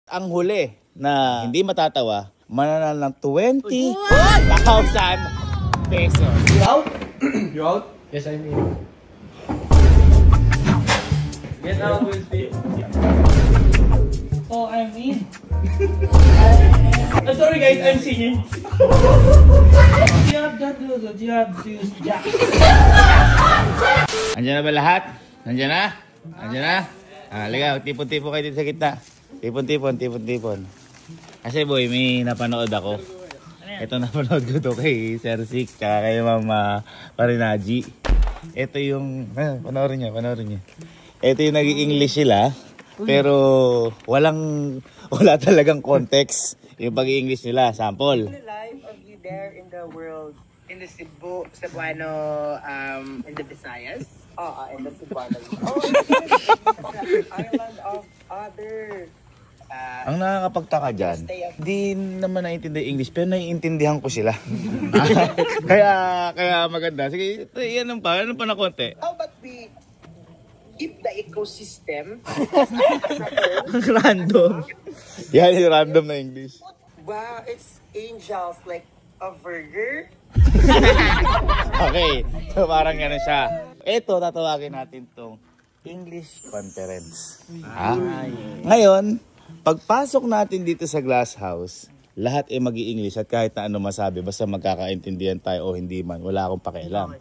ang huli na hindi matatawa, mananalo ng 20,000 pesos. You out? You out? Yes, I'm in. Get out with me. Oh, I'm in. I'm sorry guys, I'm singing. Do you have that? Do you have to use jack? Andiyan na ba lahat? Andiyan na? Andiyan na? Ligaw, tipon-tipon kayo dito sa gitna. Tipon-tipon. Kasi boy, may napanood ako. Ito napanood ko to kay Sir Sik, kaya kay Mama Parinaji. Ito yung, panoorin niya. Ito yung nag-i-English sila, pero wala talagang context yung pag-i-English nila. Sample. The life of you there in the world, in the Cebuano, in the Visayas. In the Cebuano. Island of other. Ang nakakapagtaka dyan, di naman naiintindihan English, pero naiintindihan ko sila. kaya maganda. Sige, yan pa na konti. How about we keep the ecosystem? Random. Yan yung random na English. Wow, it's angels like a burger. Okay, so parang gano'n siya. Ito, tatawagin natin tong English conference. Ngayon, pagpasok natin dito sa Glass House, lahat ay mag-i-English at kahit na ano masabi, basta magkakaintindihan tayo o hindi man, wala akong pakialam.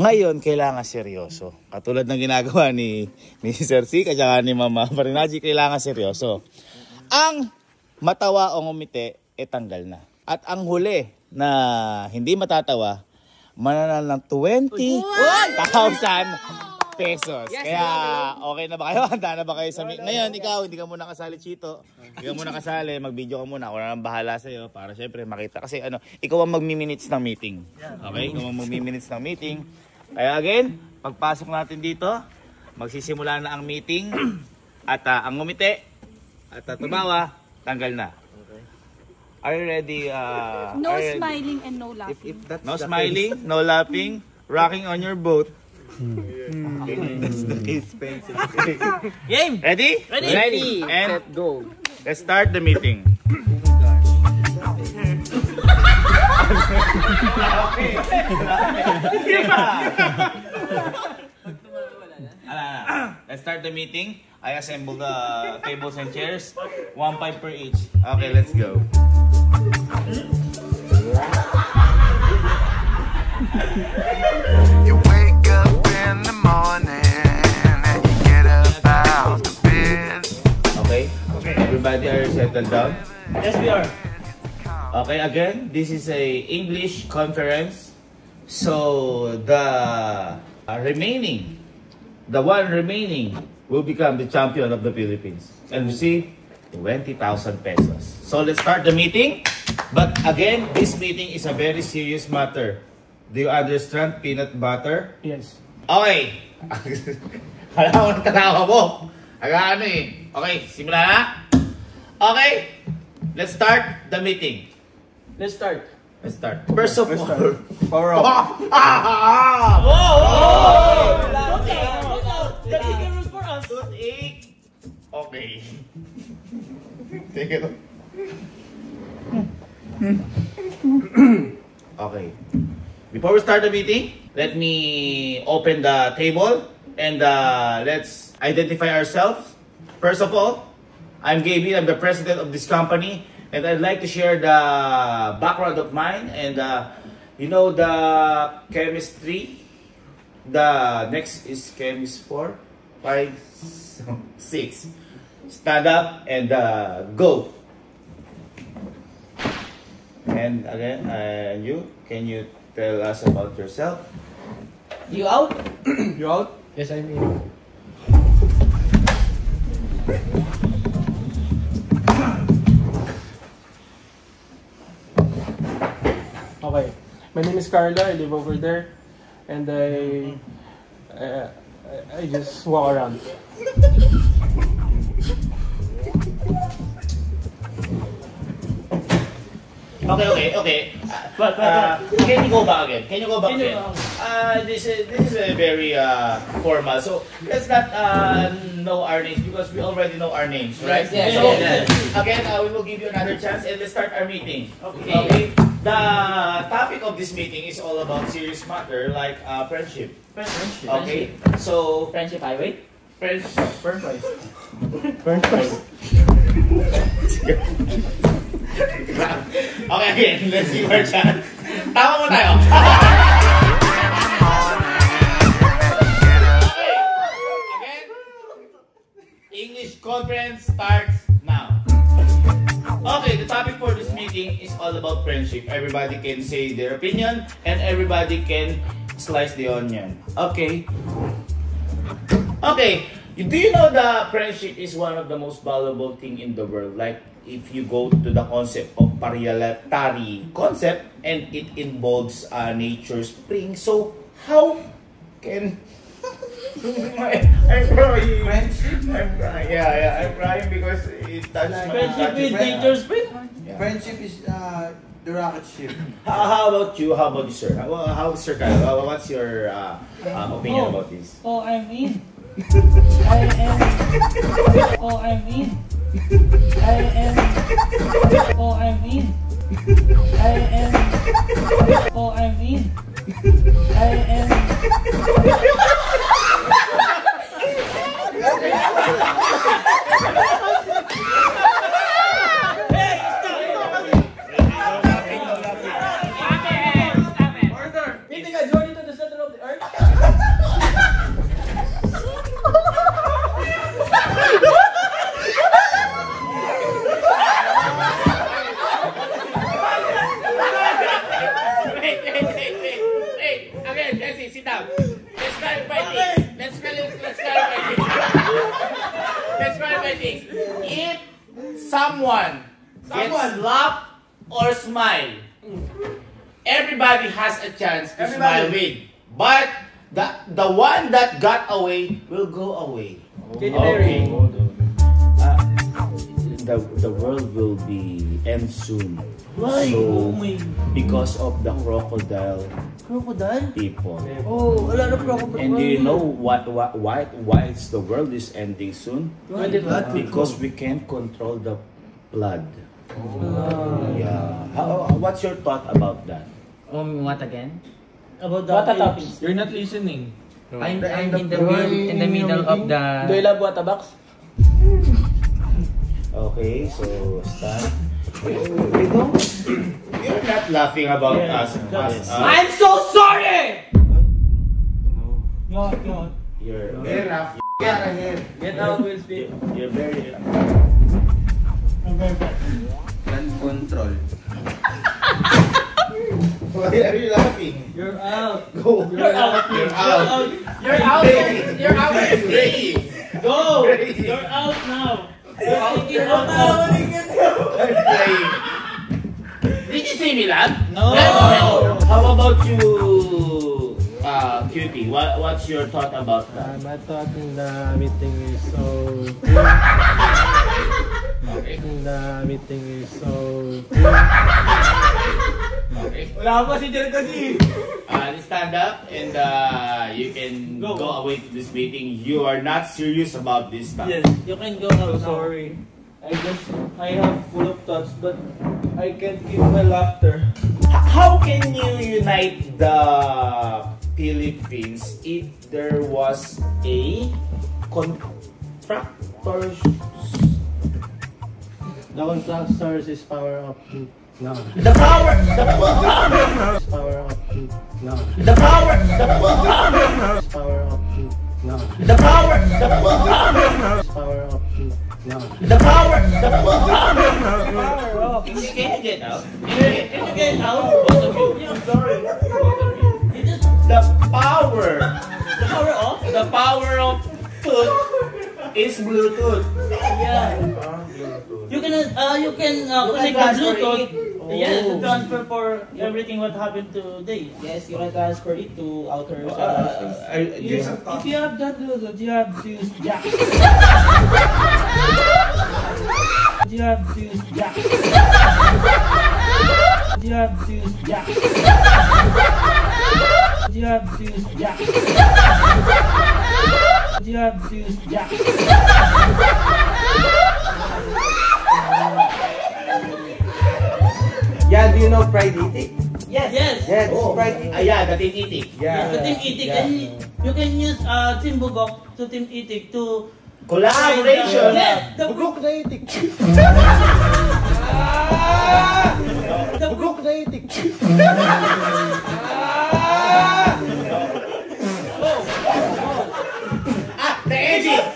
Ngayon, kailangan seryoso. Katulad ng ginagawa ni Sir Sik at saka ni Mama Parinaji, kailangan seryoso. Ang matawa o ngumiti, tanggal na. At ang huli na hindi matatawa, mananalo ng 20,000 pesos. Kaya okay na ba kayo? Handa na ba kayo sa ngayon? Ikaw, hindi ka muna kasali, Chito. Hindi ka muna kasali, mag-video ka muna. Ako na lang bahala sa'yo para syempre makita. Kasi ikaw ang magmi-minutes ng meeting. Okay? Ikaw ang magmi-minutes ng meeting. Kaya again, pagpasok natin dito, magsisimula na ang meeting. At ang ngumiti at tumawa, tanggal na. Are you ready? No smiling and no laughing. No smiling, no laughing, rocking on your boat. That's the expensive. Game! Ready? Ready. And Set, go. let's start the meeting. Let's start the meeting. I assemble the tables and chairs. 1.5 per each. Okay, let's go. You wake up in the morning and you get up out of bed. Okay? Everybody are settled down? Yes, we are. Okay, again, this is a English conference. So the one remaining will become the champion of the Philippines and receive 20,000 pesos. So let's start the meeting. But again, this meeting is a very serious matter. Do you understand peanut butter? Yes. Okay. Kala ko nagtatawa mo. Ano eh. Okay, simula na. Okay. Let's start the meeting. Let's start. Let's start. First of all. Power up. That's the rules for us. Okay. Take it. Okay. Before we start the meeting, let me open the table and let's identify ourselves. First of all, I'm Gaby. I'm the president of this company, and I'd like to share the background of mine and you know the chemistry. The next is chemist 4, 5, 6. Stand up and go. And again, can you tell us about yourself? You out? You out? Yes, I'm in. Okay. My name is Carla. I live over there. And I just walk around. Okay. Can you go back again? This is a very formal. So let's not know our names because we already know our names, right? Yes, So, yes. again, we will give you another chance and let's start our meeting. Okay. The topic of this meeting is all about serious matter like friendship. Friendship. Okay. So, Friendship highway? friends. First prize. Okay, again, let's give our chance. Tama mo tayo. Okay. Again, English conference starts now. Okay, the topic for this meeting is all about friendship. Everybody can say their opinion and everybody can slice the onion. Okay. Okay, do you know that friendship is one of the most valuable thing in the world? Like, if you go to the concept of parliamentary concept, and it involves nature's spring. So, how can... I'm crying. Friendship? I'm crying. Yeah, I'm crying because it touched my... Friendship with nature's spring? Yeah. Friendship is the rocket ship. How about you? How about you, sir? Sir Kyle? What's your opinion about this? Oh, I'm in. I am. Oh, I'm in. I am. Oh, I'm in. I am. Oh, I'm in. I am. You think I joined you to the center of the earth? Wait. Again, Jesse, sit down. Let's clarify things. Let's clarify things. Let's clarify things. If someone gets laugh or smile, everybody has a chance to smile with. But the one that got away will go away. Okay. The world will be end soon. Why? So, Oh my... because of the crocodile Crocodile? people. Oh, a lot of crocodile. And do you know why the world is ending soon? Because we can't control the blood. Yeah. What's your thought about that? What again? About the What a topics. You're not listening. I'm in the middle of Do you the... love Watabox? Okay, so start. You're not laughing about us. I'm so sorry! God. You're Get out, Will Smith. You're very... Control. Why are you laughing? You're out. Go. You're out. You're out. You're out. You're out. Brave. Go. You're out now. You're out. I'm playing. Did you see me laugh? No. How about you, Cutie? What's your thought about that? I thought in the meeting is so... In the meeting is so... Wala pa si Jer kasi. Stand up and you can go away to this meeting. You are not serious about this stuff. Yes, you can go out. Sorry. I have full of thoughts, but I can't keep my laughter. How can you unite the Philippines if there was a contractor? The contractors is power up to... No. The power. Power up to... No. The power. Power up to... No. The power. Power up to... No. The power. Power off. Can you get out? Can you get out? Both of you. I'm sorry. The power. The power off? The power of tooth is Bluetooth. Yeah. You can connect the transfer Bluetooth. it. Yes, to transfer for everything what happened today. Yes, you can transfer it to outer If you have that Bluetooth, you have to use jack. You have to use jack. You have to use jack. You have to use jack. You have to use jack. Yeah, do you know fried itik? Yes. Yeah, it's fried itik. Yeah, the Team Itik. Yes, the Team Itik. And you can use Team Bugok to Team Itik to Collaboration. Yes, the Bugok na itik. Bugok na itik. The edges.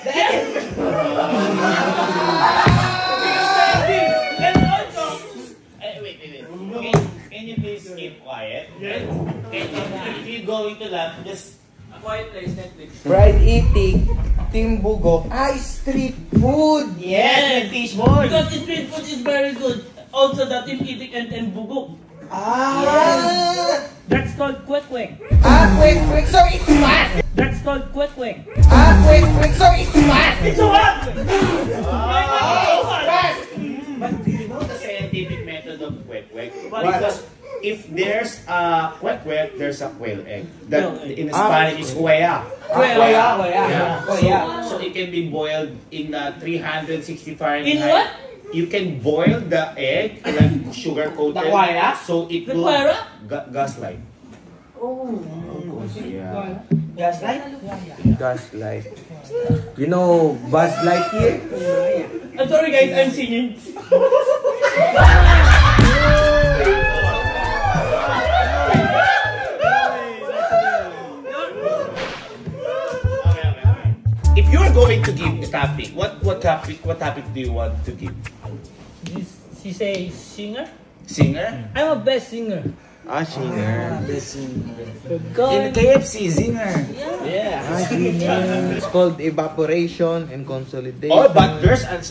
And also, Wait. Can you please keep quiet? Yes. If you're going to laugh, just a quiet place, Netflix. Fried itik, Team Bugok. Street food. yes, fish ball. Because street food is very good. Also, the Team Itik and Team Bugok. That's called kwek-kwek. Quick, so it's fast. That's called kwek-kwek. Quick, so it's fast. It's a what? But do you know the scientific method of kwek-kwek? Because if there's a kwek-kwek, there's a quail egg. That in Spanish is hueya. Hueya. So it can be boiled in 360 Fahrenheit. In what? You can boil the egg like sugar coated. So it The will hueya? gaslight. Yeah. Gaslight. You know Buzz Lightyear? I'm sorry guys, I'm singing. If you're going to give a topic, what topic do you want to give? She say singer? Singer? I'm a best singer. Singer. In KFC, singer. Yeah. It's called evaporation and consolidation. Oh, but there's a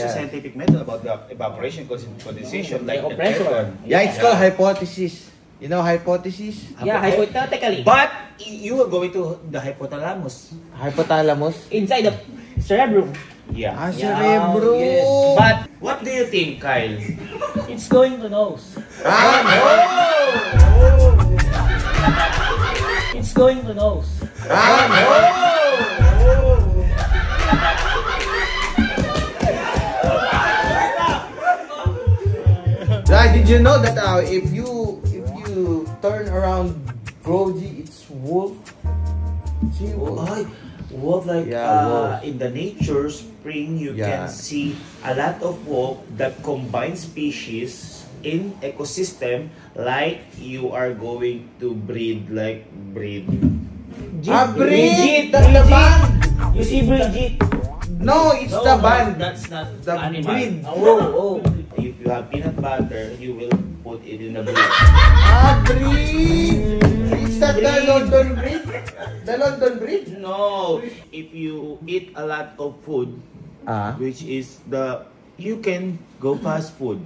scientific method about the evaporation condensation, like the pressure. Yeah, it's called hypothesis. You know hypothesis? Yeah, hypothetically. But you are going to the hypothalamus. Hypothalamus. Inside the cerebrum. Yeah. Cerebro. yes. But what do you think, Kyle? It's going to nose. It's going to nose. Did you know that if you turn around Groji, it's wolf? See wolf? Wolf, like wolf. in the nature spring, you can see a lot of wolf that combine species in ecosystem, like you are going to breed. Brigitte! That's the band! You see Brigitte? No, it's the band. That's not The animal. breed. Oh. If you have peanut butter, you will put it in the bread. Breed! It's that the London breed? The London breed? No, if you eat a lot of food, which is you can go fast food.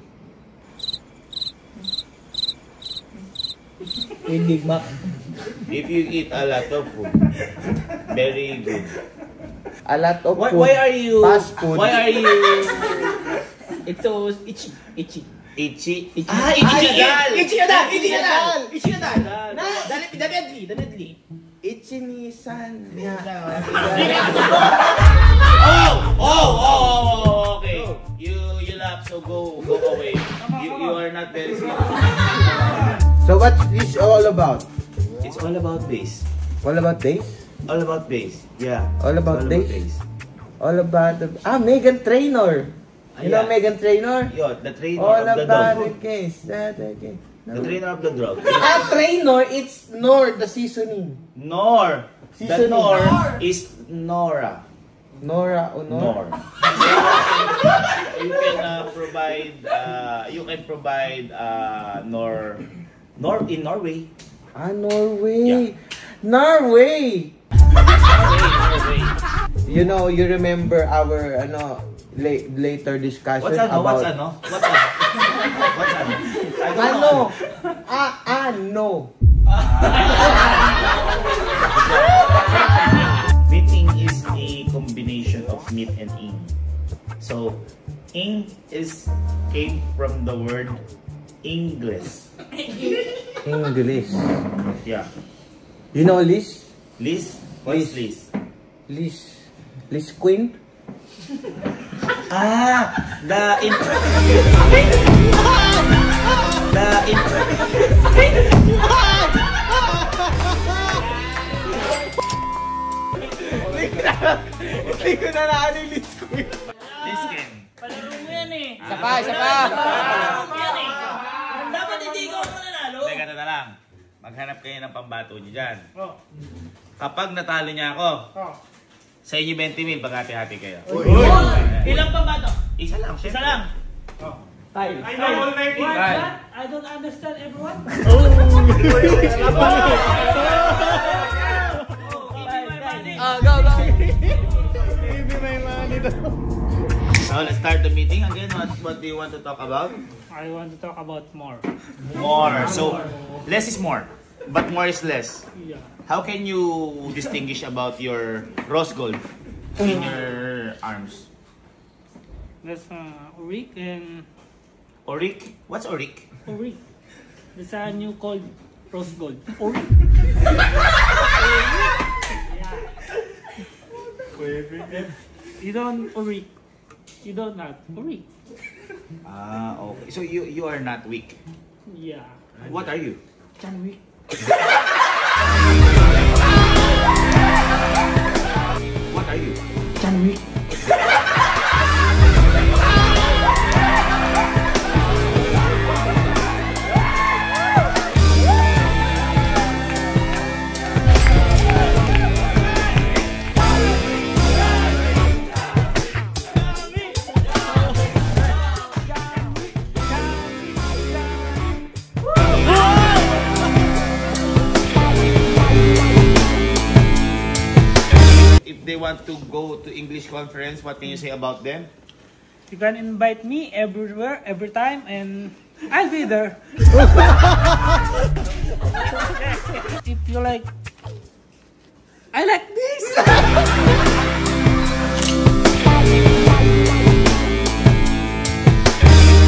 Big Mac. If you eat a lot of food, very good. A lot of food. Why are you? Fast food. Why are you? It's so itchy. Itchy. Itchy Nadal. The deadly. Ichinisan. Oh, okay. You laugh, so go away. You are not very serious. So what's this all about? It's all about bass. All about days? All about bass. Yeah. All about days? All about Meghan Trainor. You know Meghan Trainor? Yeah, the trainer All of the about dog. the case. The trainer of the dog. Trainor, it's Nor, the seasoning. Nor. The Seasoning. Nor is Nora. Nora o Nor. Nor? You can provide Nor in Norway. Norway. Yeah. Norway. Norway. You know, you remember our later discussion What's ano? about What's ano? I don't know. Meeting is a combination of meat and ing. So, ing came from the word English. English. Yeah. You know Liz? Liz? What's Liz? Liz Queen? Hindi ko na naano yung Liz Queen. Liz Queen. Palaro mo yan eh. Isa pa! Palaro mo yan eh. Dapat hindi ikaw ang mananalo. Hindi, ganito na lang. Maghanap kayo ng pambato niyo dyan. Kapag natalo niya ako, sa inyo 20,000, paghati-hati kayo. Ilang pambato? Isa lang, syempre. Isa lang. I know already. What? I don't understand everyone. So, let's start the meeting. Again, what do you want to talk about? I want to talk about more. More. So, less is more, but more is less. Yeah. How can you distinguish about your rose gold in your arms? That's Oric and Oric? What's Oric? Oric. That's a new called rose gold. Oric. Yeah. You don't Oric. You don't have Oric. Ah, okay. So you are not weak. Yeah. What are you? John Wick. What are you? John Wick. If they want to go to English conference, what can you say about them? You can invite me everywhere, every time, and I'll be there. If you like, I like this.